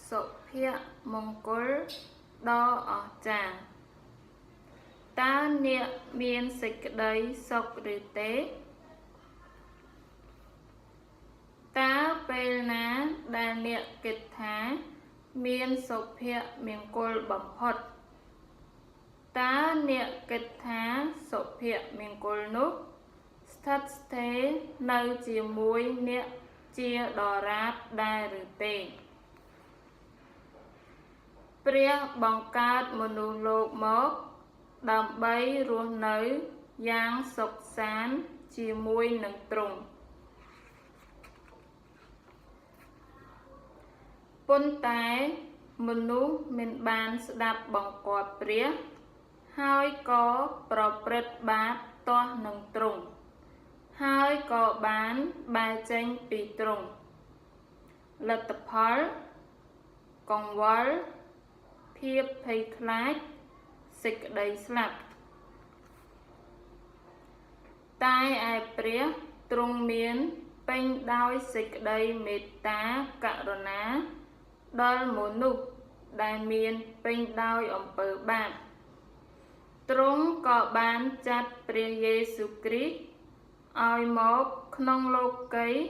សុភមង្គលដ៏អស្ចារ្យតើអ្នកមានសេចក្តីសុខឬទេតើពេលណាដែលអ្នកគិតថាមានសុភមង្គលបំផុតតើអ្នកគិតថាសុភមង្គលនោះស្ថិតស្ថេរនៅជាមួយអ្នកជាដរាបដែរឬទេព្រះបង្កើតមនុស្សលោកមកដើម្បីរស់នៅយ៉ាងសុខសាន្តជាមួយនឹងទ្រង់ប៉ុន្តែមនុស្សមិនបានស្ដាប់បង្គាប់ព្រះហើយក៏ប្រព្រឹត្តបាបទាស់នឹងទ្រង់ហើយក៏បានបែរចេញពីទ្រង់លទ្ធផលកង្វល់ភាពភ័យខ្លាចសេចក្តីស្លាប់តែឯព្រះទ្រង់មានពេញដោយសេចក្តីមេត្តាករុណាដល់មនុស្សដែលមានពេញដោយអំពើបាបទ្រង់ក៏បានចាត់ព្រះយេស៊ូវគ្រីស្ទឲ្យមកក្នុងលោកីយ៍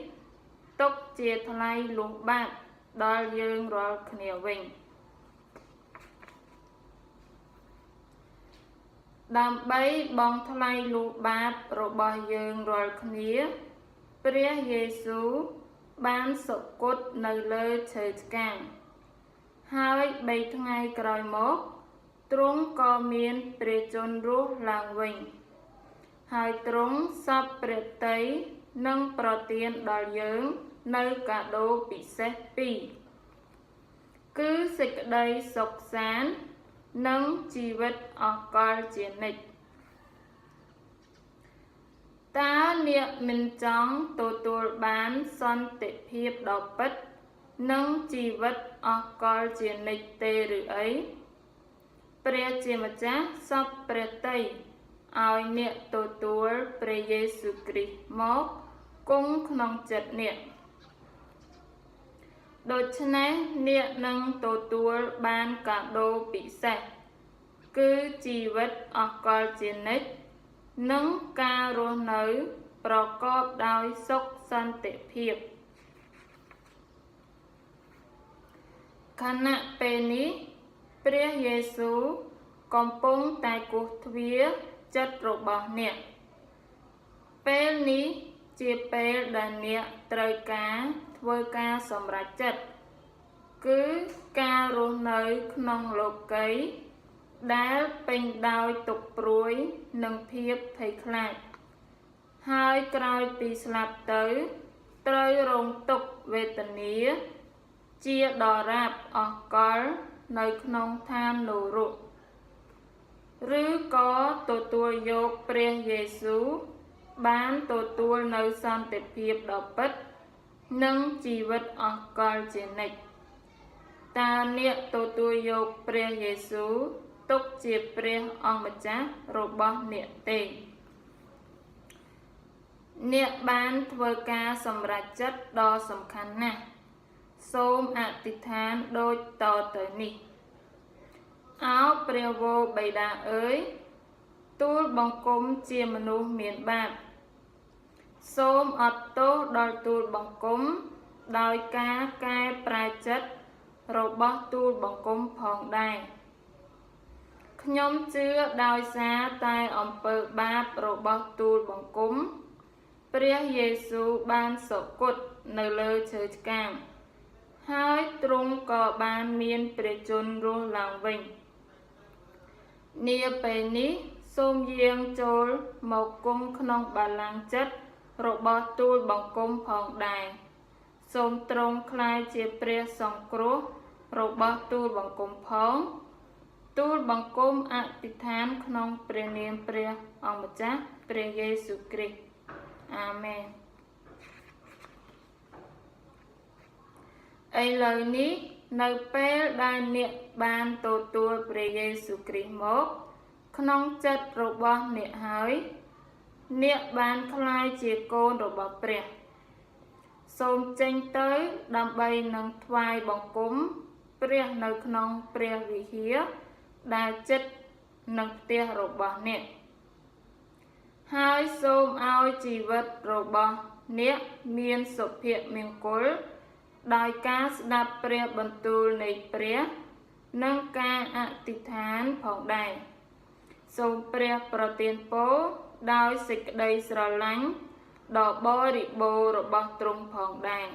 ទុកជាថ្លៃលុះបាបដល់យើងរាល់គ្នាវិញដើម្បីបង់ថ្លៃលុះបាបរបស់យើងរាល់គ្នាព្រះយេស៊ូវបានសុគតនៅលើឈើឆ្កាងហើយ3ថ្ងៃក្រោយមកទ្រង់ក៏មានព្រះជន្មរស់ឡើងវិញហើយទ្រង់សព្វព្រះទ័យនឹងប្រទានដល់យើងនៅកាដូពិសេស2គឺសេចក្តីសុខសាន្តនិងជីវិតអកលជានិច្ចតើអ្នកមិនចង់ទទួលបានសន្តិភាពដ៏ពិតនិងជីវិតអកលជានិច្ចទេឬអីព្រះជាម្ចាស់សព្វព្រះទ័យឲ្យអ្នកទទួលព្រះយេស៊ូវគ្រីស្ទមកគង់ក្នុងចិត្តអ្នកដូច្នេះអ្នកនឹងទទួលបានកាដូពិសេសគឺជីវិតអកលជានិច្ចនិងការរស់នៅប្រកបដោយសុខសន្តិភាពខណៈពេលនេះព្រះយេស៊ូវកំពុងតែគោះទ្វារចិត្តរបស់អ្នកពេលនេះជាពេលដែលអ្នកត្រូវការធ្វើការសម្រេចចិត្តគឺការរស់នៅក្នុងលោកីយ៍ដែលពេញដោយទុក្ខព្រួយនិងភាពភ័យខ្លាចហើយក្រោយពីស្លាប់ទៅត្រូវរងទុក្ខវេទនាជាដរាបអកលនៅក្នុងឋាននរកឬក៏ទទួលយកព្រះយេស៊ូវបានទទួលនៅសន្តិភាពដ៏ពិតនិងជីវិតអកលជានិច្ចតើអ្នកទទួលយកព្រះយេស៊ូវទុកជាព្រះអង្គម្ចាស់របស់អ្នកទេអ្នកបានធ្វើការសម្រេចចិត្តដ៏សំខាន់ណាស់សូមអធិដ្ឋានដូចតទៅនេះអោព្រះវរបិតាអើយទូលបង្គំជាមនុស្សមានបាបសូមអត់ទោសដល់ទូលបង្គំដោយការកែប្រែចិត្តរបស់ទូលបង្គំផងដែរខ្ញុំជឿដោយសារតែអំពើបាបរបស់ទូលបង្គំព្រះយេស៊ូវបានសុគតនៅលើឈើឆ្កាងហើយទ្រង់ក៏បានមានព្រះជន្មរស់ឡើងវិញនាពេលនេះសូមយាងចូលមកគង់ក្នុងបល្ល័ង្កចិត្តរបស់ទូលបង្គំផងដែរសូមទ្រង់ក្លាយជាព្រះសង្គ្រោះរបស់ទូលបង្គំផងទូលបង្គំអធិដ្ឋានក្នុងព្រះនាមព្រះអង្គម្ចាស់ព្រះយេស៊ូវគ្រីស្ទអាមែនឥឡូវនេះនៅពេលដែលអ្នកបានទទួលព្រះយេស៊ូវគ្រីស្ទមកក្នុងចិត្តរបស់អ្នកហើយអ្នកបានក្លាយជាកូនរបស់ព្រះសូមចេញទៅដើម្បីនឹងថ្វាយបង្គំ ព្រះនៅក្នុងព្រះវិហារដែលចិត្តនឹងផ្ទះរបស់អ្នកហើយសូមឲ្យជីវិតរបស់អ្នកមានសុភមង្គលដោយការស្ដាប់ព្រះបន្ទូលនៃព្រះនិងការអធិដ្ឋានផងដែរសូមព្រះប្រទានពរដោយសេចក្តីស្រឡាញ់ដ៏បរិបូរណ៍របស់ទ្រង់ផងដែរ